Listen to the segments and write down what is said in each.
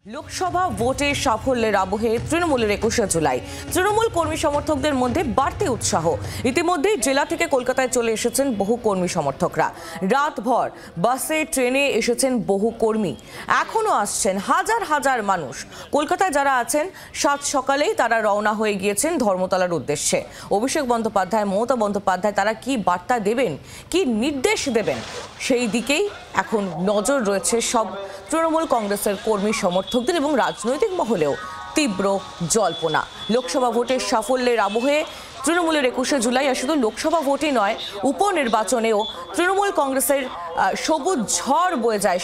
লোকসভা ভোটে সাফল্যের আবহে তৃণমূলের 21শে জুলাই তৃণমূল কর্মী সমর্থকদের মধ্যে বাড়তি উৎসাহ। ইতিমধ্যেই জেলা থেকে কলকাতায় চলে এসেছেন বহু কর্মী সমর্থকরা। রাতভর বাসে ট্রেনে এসেছেন বহু কর্মী, এখনো আসছেন হাজার হাজার মানুষ। কলকাতায় যারা আছেন সাত সকালেই তারা রওনা হয়ে গিয়েছেন ধর্মতলার উদ্দেশ্যে। অভিষেক বন্দ্যোপাধ্যায়, মমতা বন্দ্যোপাধ্যায় তারা কি বার্তা দেবেন, কি নির্দেশ দেবেন, সেই দিকেই এখন নজর রয়েছে সব তৃণমূল কংগ্রেসের কর্মী সমর্থকদের এবং রাজনৈতিক মহলেও তীব্র জল্পনা। লোকসভা ভোটের সাফল্যের আবহে তৃণমূলের 21শে জুলাই, আর শুধু লোকসভা ভোটই নয়, উপনির্বাচনেও তৃণমূল কংগ্রেসের সবুজ ঝড় বয়ে যায়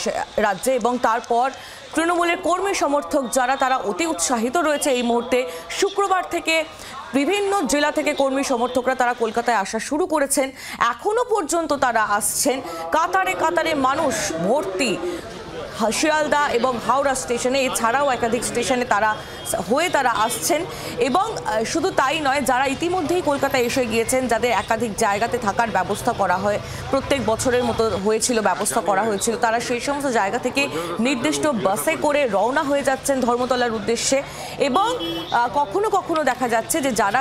রাজ্যে। এবং তারপর তৃণমূলের কর্মী সমর্থক যারা তারা অতি উৎসাহিত রয়েছে এই মুহূর্তে। শুক্রবার থেকে বিভিন্ন জেলা থেকে কর্মী সমর্থকরা তারা কলকাতায় আসা শুরু করেছেন। এখনো পর্যন্ত তারা আসছেন, কাতারে কাতারে মানুষ ভর্তি শিয়ালদা এবং হাওড়া স্টেশনে, এছাড়াও একাধিক স্টেশনে তারা আসছেন। এবং শুধু তাই নয়, যারা ইতিমধ্যেই কলকাতায় এসে গিয়েছেন, যাদের একাধিক জায়গাতে থাকার ব্যবস্থা করা হয়, প্রত্যেক বছরের মতো হয়েছিল, ব্যবস্থা করা হয়েছিল, তারা সেই সমস্ত জায়গা থেকে নির্দিষ্ট বাসে করে রওনা হয়ে যাচ্ছেন ধর্মতলার উদ্দেশ্যে। এবং কখনো কখনো দেখা যাচ্ছে যে যারা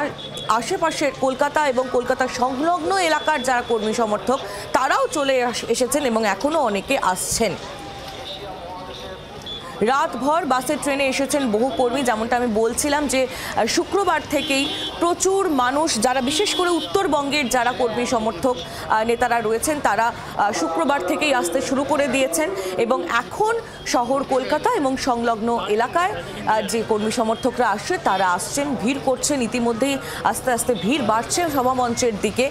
আশেপাশের কলকাতা এবং কলকাতার সংলগ্ন এলাকার যারা কর্মী সমর্থক তারাও চলে এসেছেন এবং এখনো অনেকে আসছেন। রাতভর বাসে ট্রেনে এসেছেন বহু কর্মী। যেমনটা আমি বলছিলাম যে শুক্রবার থেকেই প্রচুর মানুষ, যারা বিশেষ করে উত্তরবঙ্গের যারা কর্মী সমর্থক নেতারা রয়েছেন, তারা শুক্রবার থেকেই আসতে শুরু করে দিয়েছেন। এবং এখন শহর কলকাতা এবং সংলগ্ন এলাকায় যে কর্মী সমর্থকরা আসছে তারা আসছেন, ভিড় করছেন। ইতিমধ্যেই আস্তে আস্তে ভিড় বাড়ছে সভামঞ্চের দিকে।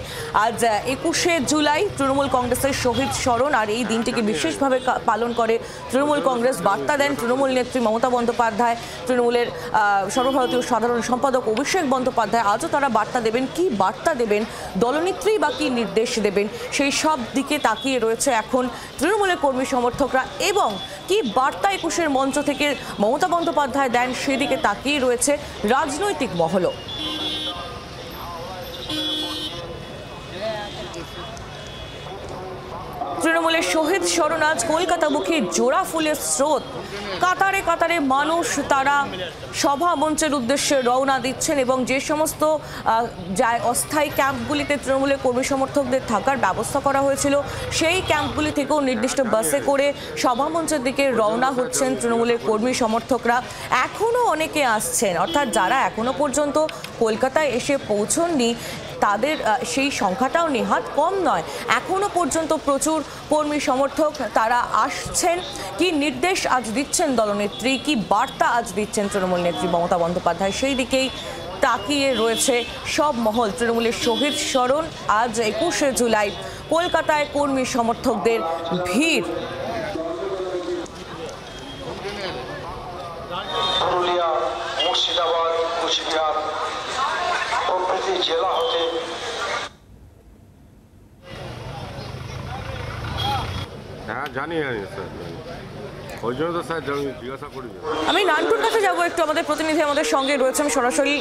আজ 21শে জুলাই তৃণমূল কংগ্রেসের শহীদ স্মরণ, আর এই দিনটিকে বিশেষভাবে পালন করে তৃণমূল কংগ্রেস। বার্তা দেন তৃণমূল নেত্রী মমতা বন্দ্যোপাধ্যায়, তৃণমূলের সর্বভারতীয় সাধারণ সম্পাদক অভিষেক বন্দ্যোপাধ্যায়। আজও তারা বার্তা দেবেন। কি বার্তা দেবেন, দলনেত্রী বা কি নির্দেশ দেবেন, সেই সব দিকে তাকিয়ে রয়েছে এখন তৃণমূলের কর্মী সমর্থকরা। এবং কি বার্তা 21শের মঞ্চ থেকে মমতা বন্দ্যোপাধ্যায় দেন, সেদিকে তাকিয়ে রয়েছে রাজনৈতিক মহলও। তৃণমূলের শহীদ স্মরণ, আজ কলকাতামুখী জোড়া ফুলের স্রোত, কাতারে কাতারে মানুষ তারা সভা মঞ্চের উদ্দেশ্যে রওনা দিচ্ছেন। এবং যে সমস্ত অস্থায়ী ক্যাম্পগুলিতে তৃণমূলের কর্মী সমর্থকদের থাকার ব্যবস্থা করা হয়েছিল, সেই ক্যাম্পগুলি থেকেও নির্দিষ্ট বাসে করে সভা মঞ্চের দিকে রওনা হচ্ছেন তৃণমূলের কর্মী সমর্থকরা। এখনও অনেকে আসছেন, অর্থাৎ যারা এখনো পর্যন্ত কলকাতায় এসে পৌঁছননি তাদের সেই সংখ্যাটাও নেহাত কম নয়। এখনো পর্যন্ত প্রচুর কর্মী সমর্থক তারা আসছেন। কি নির্দেশ আজ দিচ্ছেন দলনেত্রী, কি বার্তা আজ দিচ্ছেন তৃণমূল নেত্রী মমতা বন্দ্যোপাধ্যায়, সেই দিকেই তাকিয়ে রয়েছে সব মহল। তৃণমূলের শহীদ স্মরণ, আজ 21শে জুলাই কলকাতায় কর্মী সমর্থকদের ভিড়। মুর্শিদাবাদ, কুচবিহার প্রভৃতি জেলা হতে আমি নানটুর কাছে যাবো একটু। আমাদের প্রতিনিধি আমাদের সঙ্গে রয়েছেন সরাসরি,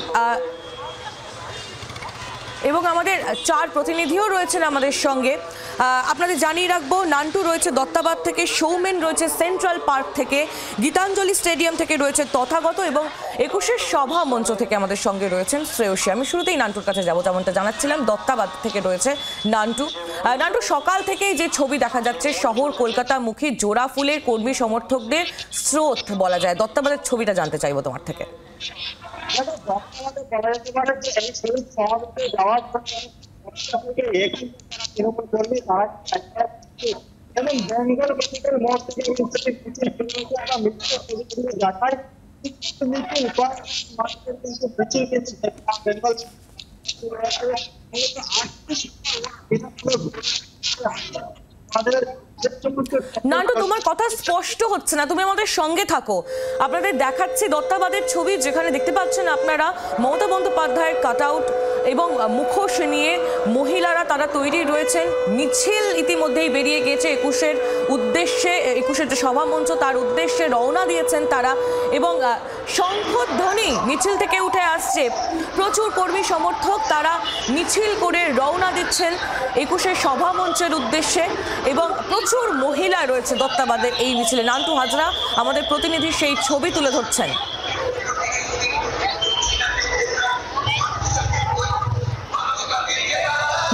এবং আমাদের চার প্রতিনিধিও রয়েছেন আমাদের সঙ্গে। আপনাদের জানিয়ে রাখবো, নান্টু রয়েছে দত্তাবাদ থেকে, সৌমেন রয়েছে সেন্ট্রাল পার্ক থেকে, গীতাঞ্জলি স্টেডিয়াম থেকে রয়েছে তথাগত, এবং 21শের সভা মঞ্চ থেকে আমাদের সঙ্গে রয়েছেন শ্রেয়সী। আমি শুরুতেই নান্টুর কাছে যাবো, যেমনটা জানাচ্ছিলাম দত্তাবাদ থেকে রয়েছে নান্টু। নান্টু, সকাল থেকেই যে ছবি দেখা যাচ্ছে, শহর কলকাতামুখী জোড়া ফুলের কর্মী সমর্থকদের স্রোত বলা যায়, দত্তাবাদের ছবিটা জানতে চাইবো তোমার থেকে। নান্টু, তোমার কথা স্পষ্ট হচ্ছে না, তুমি আমাদের সঙ্গে থাকো। আপনাদের দেখাচ্ছি দত্তাবাদের ছবি, যেখানে দেখতে পাচ্ছেন আপনারা মমতা বন্দ্যোপাধ্যায়ের কাট আউট এবং মুখোশ নিয়ে মহিলারা তারা তৈরি রয়েছেন। মিছিল ইতিমধ্যেই বেরিয়ে গিয়েছে 21শের উদ্দেশ্যে, 21শের যে সভামঞ্চ তার উদ্দেশ্যে রওনা দিয়েছেন তারা। এবং শঙ্খধ্বনি মিছিল থেকে উঠে আসছে, প্রচুর কর্মী সমর্থক তারা মিছিল করে রওনা দিচ্ছেন 21শের সভামঞ্চের উদ্দেশ্যে। এবং প্রচুর প্রচুর মহিলা রয়েছে দত্তাবাদের এই মিছিলে। নান্টু হাজরা আমাদের প্রতিনিধি সেই ছবি তুলে ধরছেন।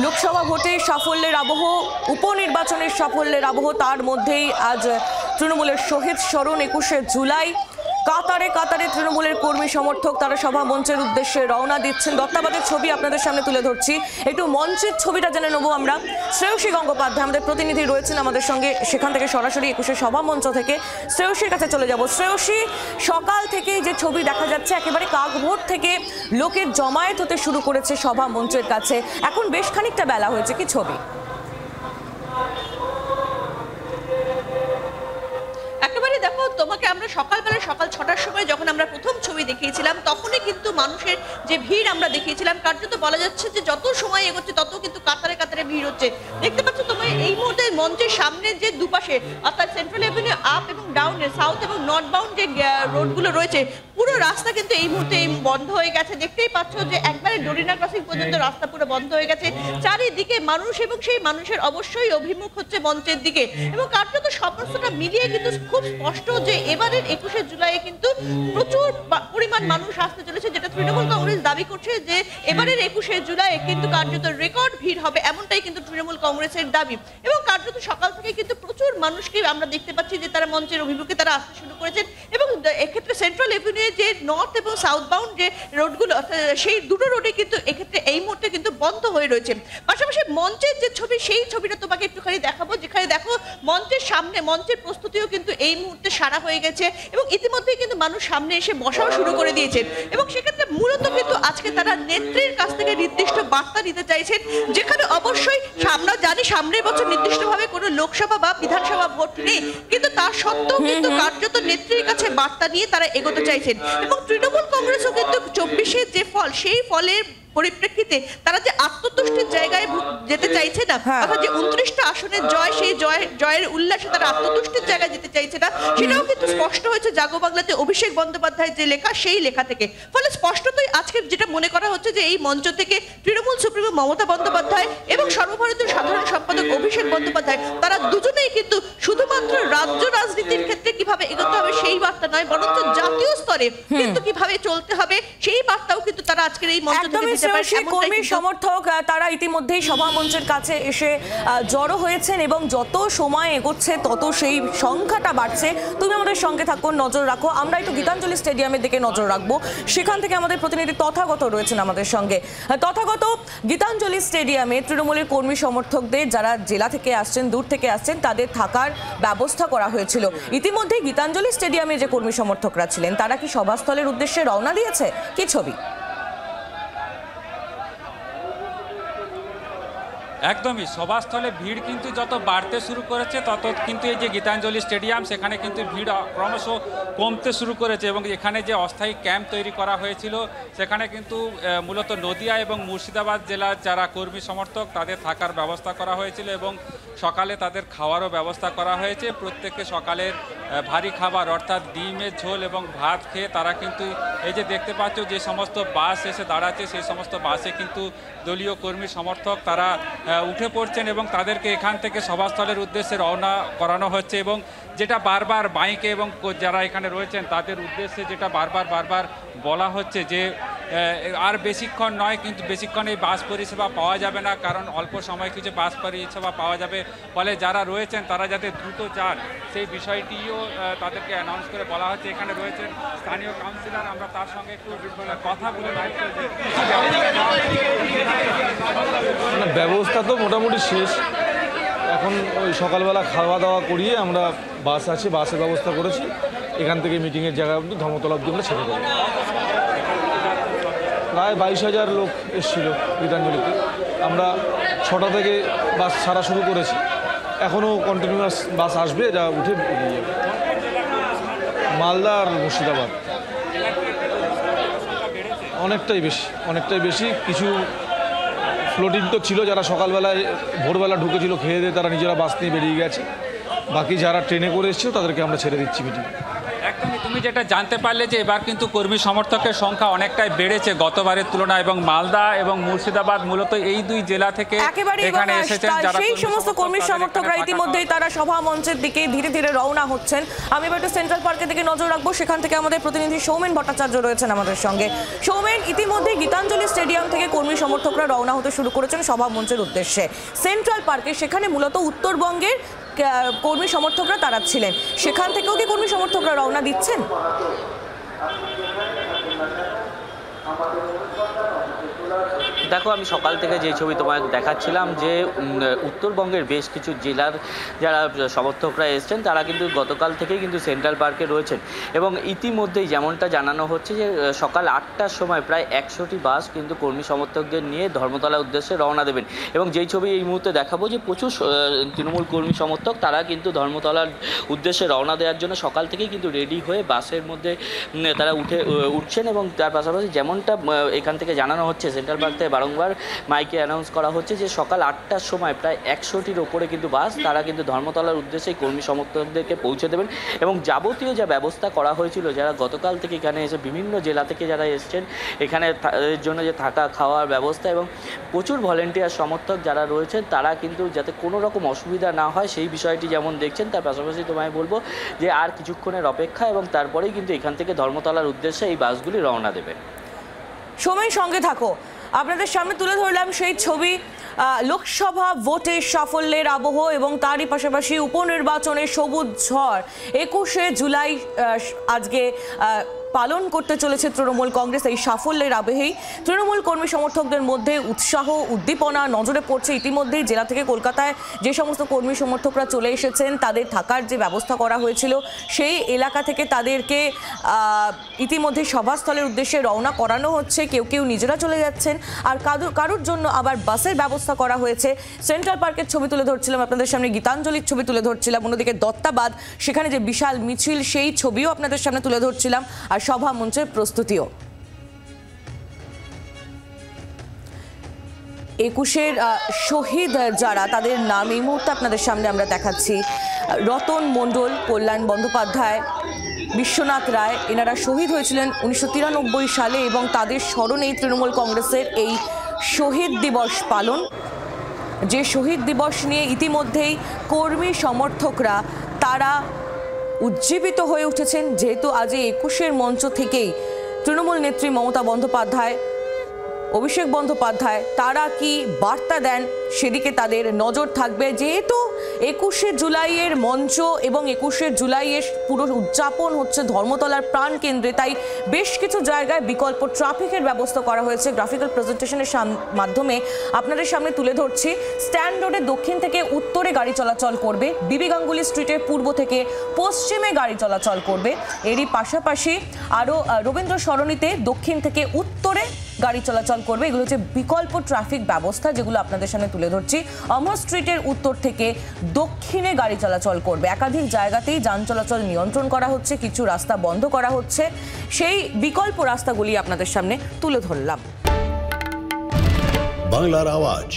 লোকসভা ভোটের সাফল্যের আবহ, উপনির্বাচনের সাফল্যের আবহ, তার মধ্যেই আজ তৃণমূলের শহীদ স্মরণ 21শে জুলাই। কাতারে কাতারে তৃণমূলের কর্মী সমর্থক তারা সভা মঞ্চের উদ্দেশ্যে রওনা দিচ্ছেন। দত্তাবাদের ছবি আপনাদের সামনে তুলে ধরছি, একটু মঞ্চের ছবিটা জেনে নেবো আমরা। শ্রেয়সী গঙ্গোপাধ্যায় আমাদের প্রতিনিধি রয়েছেন আমাদের সঙ্গে, সেখান থেকে সরাসরি 21শে সভা মঞ্চ থেকে শ্রেয়সীর কাছে চলে যাব। শ্রেয়সী, সকাল থেকে যে ছবি দেখা যাচ্ছে একেবারে কাকভোর থেকে লোকের জমায়েত হতে শুরু করেছে সভা মঞ্চের কাছে, এখন বেশ খানিকটা বেলা হয়েছে, কি ছবি? দেখো, তোমাকে আমরা সকালবেলা সকাল 6টার সময় যখন আমরা প্রথম ছবি দেখিয়েছিলাম তখনই কিন্তু মানুষের যে ভিড় আমরা দেখিয়েছিলাম, কার্যত বলা যাচ্ছে যে যত সময় এগোচ্ছে তত কিন্তু কাতারে কাতারে ভিড় হচ্ছে। দেখতে পাচ্ছ তোমরা এই মুহূর্তে মঞ্চের সামনে যে দুপাশে অর্থাৎ সেন্ট্রাল এভিনিউ আপ এবং ডাউনের সাউথ এবং নর্থ বাউন্ড যে রোডগুলো রয়েছে পুরো রাস্তা কিন্তু এই মুহূর্তে বন্ধ হয়ে গেছে। দেখতেই পাচ্ছ যে একবারে ডোরিনা ক্রসিং পর্যন্ত রাস্তা পুরো বন্ধ হয়ে গেছে। চারিদিকে মানুষ এবং সেই মানুষের অবশ্যই অভিমুখ হচ্ছে মঞ্চের দিকে, এবং কার্যত সমস্তটা মিলিয়ে কিন্তু খুব স্পষ্ট যে এবারের 21শে জুলাই কিন্তু প্রচুর পরিমাণ মানুষ আসতে চলেছে, যেটা তৃণমূল কংগ্রেস দাবি করছে যে এবারের 21শে জুলাই কিন্তু কার্যত রেকর্ড ভিড় হবে, এমনটাই কিন্তু তৃণমূল কংগ্রেসের দাবি। এবং কার্যত সকাল থেকে কিন্তু প্রচুর মানুষকে আমরা দেখতে পাচ্ছি যে তারা মঞ্চের অভিমুখে তারা আসতে শুরু করেছেন, এবং এক্ষেত্রে সেন্ট্রাল এভিনিউ যে নর্থ এবং সাউথ বাউন্ড যে রোডগুলো সেই দুটো রোডে কিন্তু এক্ষেত্রে এই মুহূর্তে কিন্তু বন্ধ হয়ে রয়েছে। পাশাপাশি মঞ্চের যে ছবি সেই ছবিটা তোমাকে একটুখানি দেখাবো, যেখানে দেখো মঞ্চের সামনে মঞ্চের প্রস্তুতিও কিন্তু এই মুহূর্তে সারা হয়ে গেছে, এবং ইতিমধ্যেই কিন্তু মানুষ সামনে এসে বসাও শুরু করে দিয়েছেন। এবং সেক্ষেত্রে মূলত কিন্তু আজকে তারা নেত্রীর কাছ থেকে নির্দিষ্ট বার্তা নিতে চাইছেন, যেখানে অবশ্যই আমরা জানি সামনের বছর নির্দিষ্টভাবে কোনো লোকসভা বা বিধানসভা ভোট নেই, কিন্তু তার সত্ত্বেও কিন্তু কার্যত নেত্রীর কাছে বার্তা নিয়ে তারা এগোতে চাইছেন। এবং তৃণমূল কংগ্রেসও কিন্তু 24-এর যে ফল সেই ফলের পরিপ্রেক্ষিতে তারা যে আত্মতুষ্টির জায়গায় যেতে চাইছে না, অর্থাৎ যে 29টা আসনের জয়, সেই জয়ের উল্লাসে তারা আত্মতুষ্টির জায়গায় যেতে চাইছে না, সেটাও কিন্তু স্পষ্ট হয়েছে জাগো বাংলাতে অভিষেক বন্দ্যোপাধ্যায়ের যে লেখা সেই লেখা থেকে। ফলে স্পষ্টতই আজকে যেটা মনে করা হচ্ছে যে এই মঞ্চ থেকে তৃণমূল সুপ্রিমো মমতা বন্দ্যোপাধ্যায় এবং সর্বভারতীয় সাধারণ সম্পাদক অভিষেক বন্দ্যোপাধ্যায় তারা দুজনেই কিন্তু শুধুমাত্র রাজ্য রাজনীতির ক্ষেত্রে কিভাবে এগোতে হবে সেই বার্তা নয়, বরঞ্চ জাতীয় স্তরে কিন্তু কিভাবে চলতে হবে সেই বার্তাও কিন্তু তারা আজকের এই মঞ্চ থেকে কর্মী সমর্থক তারা ইতিমধ্যেই সভা মঞ্চের কাছে এসে জড়ো হয়েছেন, এবং যত সময় এগোচ্ছে তত সেই সংখ্যাটা বাড়ছে। তুমি আমাদের সঙ্গে থাকো, নজর রাখো। আমরা একটু গীতাঞ্জলি স্টেডিয়ামের দিকে নজর রাখবো, সেখান থেকে আমাদের প্রতিনিধি তথাগত রয়েছেন আমাদের সঙ্গে। তথাগত, গীতাঞ্জলি স্টেডিয়ামে তৃণমূলের কর্মী সমর্থকদের যারা জেলা থেকে আসছেন, দূর থেকে আসছেন, তাদের থাকার ব্যবস্থা করা হয়েছিল। ইতিমধ্যেই গীতাঞ্জলি স্টেডিয়ামে যে কর্মী সমর্থকরা ছিলেন তারা কি সভাস্থলের উদ্দেশ্যে রওনা দিয়েছে, কি ছবি? একদমই, সভাস্থলে ভিড় কিন্তু যত বাড়তে শুরু করেছে তত কিন্তু এই যে গীতাঞ্জলি স্টেডিয়াম সেখানে কিন্তু ভিড় ক্রমশ কমতে শুরু করেছে, এবং এখানে যে অস্থায়ী ক্যাম্প তৈরি করা হয়েছিল সেখানে কিন্তু মূলত নদিয়া এবং মুর্শিদাবাদ জেলার যারা কর্মী সমর্থক তাদের থাকার ব্যবস্থা করা হয়েছিল, এবং সকালে তাদের খাওয়ারও ব্যবস্থা করা হয়েছে। প্রত্যেককে সকালের ভারী খাবার অর্থাৎ ডিমের ঝোল এবং ভাত খেয়ে তারা কিন্তু এই যে দেখতে পাচ্ছ যে সমস্ত বাস এসে দাঁড়াচ্ছে সেই সমস্ত বাসে কিন্তু দলীয় কর্মী সমর্থক তারা উঠে পড়ছেন, এবং তাদেরকে এখান থেকে সভাস্থলের উদ্দেশ্যে রওনা করানো হচ্ছে। এবং যেটা বারবার বাইকে এবং যারা এখানে রয়েছেন তাদের উদ্দেশ্যে যেটা বারবার বলা হচ্ছে যে আর বেশিক্ষণ নয়, কিন্তু বেশিক্ষণ এই বাস পরিষেবা পাওয়া যাবে না, কারণ অল্প সময় কিছু বাস পরিষেবা পাওয়া যাবে। ফলে যারা রয়েছেন তারা যাতে দ্রুত যান সেই বিষয়টিও তাদেরকে অ্যানাউন্স করে বলা হচ্ছে। এখানে রয়েছেন স্থানীয় কাউন্সিলর, আমরা তার সঙ্গে একটু কথা বলে ব্যবস্থা তো মোটামুটি শেষ। এখন ওই সকালবেলা খাওয়া দাওয়া করিয়ে আমরা বাস আছে, বাসের ব্যবস্থা করেছি। এখান থেকে মিটিংয়ের জায়গা অবধি ধর্মতলা অবধি আমরা ছেড়ে দেবো। প্রায় 22,000 লোক এসেছিল গীতাঞ্জলিতে। আমরা 6টা থেকে বাস ছাড়া শুরু করেছি, এখনও কন্টিনিউয়াস বাস আসবে, যা উঠে বেরিয়ে যাবে। মালদা আর মুর্শিদাবাদ অনেকটাই বেশি। কিছু ফ্লোটিং তো ছিল, যারা সকালবেলায় ভোরবেলা ঢুকেছিল খেয়ে দিয়ে তারা নিজেরা বাস নিয়ে বেরিয়ে গেছে। বাকি যারা ট্রেনে করে এসেছিল তাদেরকে আমরা ছেড়ে দিচ্ছি মিটিং। একদম তুমি যেটা জানতে পারলে যে এবার কিন্তু কর্মী সমর্থকের সংখ্যা অনেকটাই বেড়েছে গতবারের তুলনায়, এবং মালদা এবং মুর্শিদাবাদ মূলত এই দুই জেলা থেকে এখানে এসেছেন যারা সেই সমস্ত কর্মী সমর্থকরা ইতিমধ্যেই তারা সভা মঞ্চের দিকে ধীরে ধীরে রওনা হচ্ছেন। আমি এবার একটু সেন্ট্রাল পার্কের দিকে নজর রাখবো, সেখান থেকে আমাদের প্রতিনিধি সৌমেন ভট্টাচার্য রয়েছেন আমাদের সঙ্গে। সৌমেন, ইতিমধ্যে গীতাঞ্জলি স্টেডিয়াম থেকে কর্মী সমর্থকরা রওনা হতে শুরু করেছেন সভা মঞ্চের উদ্দেশ্যে। সেন্ট্রাল পার্কে সেখানে মূলত উত্তরবঙ্গের কর্মী সমর্থকরা তারা ছিলেন, সেখান থেকেও কি কর্মী সমর্থকরা রওনা দিচ্ছেন? দেখো, আমি সকাল থেকে যে ছবি তোমাকে দেখাচ্ছিলাম যে উত্তরবঙ্গের বেশ কিছু জেলার যারা সমর্থকরা এসছেন তারা কিন্তু গতকাল থেকেই কিন্তু সেন্ট্রাল পার্কে রয়েছেন, এবং ইতিমধ্যেই যেমনটা জানানো হচ্ছে যে সকাল 8টার সময় প্রায় 100টি বাস কিন্তু কর্মী সমর্থকদের নিয়ে ধর্মতলার উদ্দেশ্যে রওনা দেবেন। এবং যেই ছবি এই মুহূর্তে দেখাবো যে প্রচুর তৃণমূল কর্মী সমর্থক তারা কিন্তু ধর্মতলার উদ্দেশ্যে রওনা দেওয়ার জন্য সকাল থেকেই কিন্তু রেডি হয়ে বাসের মধ্যে তারা উঠছেন। এবং তার পাশাপাশি যেমনটা এখান থেকে জানানো হচ্ছে, সেন্ট্রাল পার্ক থেকে বারংবার মাইকে অ্যানাউন্স করা হচ্ছে যে সকাল 8টার সময় প্রায় 100টির ওপরে কিন্তু বাস তারা কিন্তু ধর্মতলার উদ্দেশ্যে কর্মী সমর্থকদেরকে পৌঁছে দেবেন। এবং যাবতীয় যা ব্যবস্থা করা হয়েছিল, যারা গতকাল থেকে এখানে এসে বিভিন্ন জেলা থেকে যারা এসছেন এখানে এর জন্য যে থাকা খাওয়ার ব্যবস্থা এবং প্রচুর ভলেন্টিয়ার সমর্থক যারা রয়েছেন তারা কিন্তু যাতে কোনো রকম অসুবিধা না হয় সেই বিষয়টি যেমন দেখছেন। তার পাশাপাশি তোমায় বলবো যে আর কিছুক্ষণের অপেক্ষা, এবং তারপরেই কিন্তু এখান থেকে ধর্মতলার উদ্দেশ্যে এই বাসগুলি রওনা দেবে। সময় সঙ্গে থাকো, আপনাদের সামনে তুলে ধরলাম সেই ছবি। লোকসভা ভোটে সাফল্যের আবহ এবং তারই পাশাপাশি উপনির্বাচনে সবুজ ঝড় 21শে জুলাই আজকে পালন করতে চলেছে তৃণমূল কংগ্রেস। এই সাফল্যের আবহেই তৃণমূল কর্মী সমর্থকদের মধ্যে উৎসাহ উদ্দীপনা নজরে পড়ছে। ইতিমধ্যেই জেলা থেকে কলকাতায় যে সমস্ত কর্মী সমর্থকরা চলে এসেছেন তাদের থাকার যে ব্যবস্থা করা হয়েছিল সেই এলাকা থেকে তাদেরকে ইতিমধ্যে সভাস্থলের উদ্দেশ্যে রওনা করানো হচ্ছে। কেউ কেউ নিজেরা চলে যাচ্ছেন, আর কারুর জন্য আবার বাসের ব্যবস্থা করা হয়েছে। সেন্ট্রাল পার্কের ছবি তুলে ধরছিলাম আপনাদের সামনে, গীতাঞ্জলির ছবি তুলে ধরছিলাম, অন্যদিকে দত্তাবাদ সেখানে যে বিশাল মিছিল সেই ছবিও আপনাদের সামনে তুলে ধরছিলাম, আর সভা মঞ্চের প্রস্তুতিও। 21-এর শহীদ যারা তাদের নাম এই মুহূর্তে আপনাদের সামনে আমরা দেখাচ্ছি। রতন মণ্ডল, কল্যাণ বন্দ্যোপাধ্যায়, বিশ্বনাথ রায়, এনারা শহীদ হয়েছিলেন 1993 সালে, এবং তাদের স্মরণেই তৃণমূল কংগ্রেসের এই শহীদ দিবস পালন। যে শহীদ দিবস নিয়ে ইতিমধ্যেই কর্মী সমর্থকরা তারা উজ্জীবিত হয়ে উঠেছেন, যেহেতু আজ 21-এর মঞ্চ থেকেই তৃণমূল নেত্রী মমতা বন্দ্যোপাধ্যায়, অভিষেক বন্দ্যোপাধ্যায় তারা কি বার্তা দেন সেদিকে তাদের নজর থাকবে। যেহেতু 21শে জুলাইয়ের মঞ্চ এবং 21শে জুলাইয়ের পুরো উদযাপন হচ্ছে ধর্মতলার প্রাণকেন্দ্রে, তাই বেশ কিছু জায়গায় বিকল্প ট্রাফিকের ব্যবস্থা করা হয়েছে। গ্রাফিক্যাল প্রেজেন্টেশনের মাধ্যমে আপনাদের সামনে তুলে ধরছি। স্ট্যান্ড রোডের দক্ষিণ থেকে উত্তরে গাড়ি চলাচল করবে, বিবি গাঙ্গুলি স্ট্রিটের পূর্ব থেকে পশ্চিমে গাড়ি চলাচল করবে। এরই পাশাপাশি আরও রবীন্দ্র সরণিতে দক্ষিণ থেকে উত্তরে গাড়ি চলাচল করবে। এগুলো হচ্ছে বিকল্প ট্রাফিক ব্যবস্থা যেগুলো আপনাদের সামনে তুলে ধরছি। অমর স্ট্রিটের উত্তর থেকে দক্ষিণে গাড়ি চলাচল করবে। একাধিক জায়গাতেই যান চলাচল নিয়ন্ত্রণ করা হচ্ছে, কিছু রাস্তা বন্ধ করা হচ্ছে। সেই বিকল্প রাস্তাগুলি আপনাদের সামনে তুলে ধরলাম। বাংলার আওয়াজ,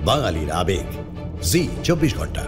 বাঙালির আবেগ, জি 24 ঘন্টা।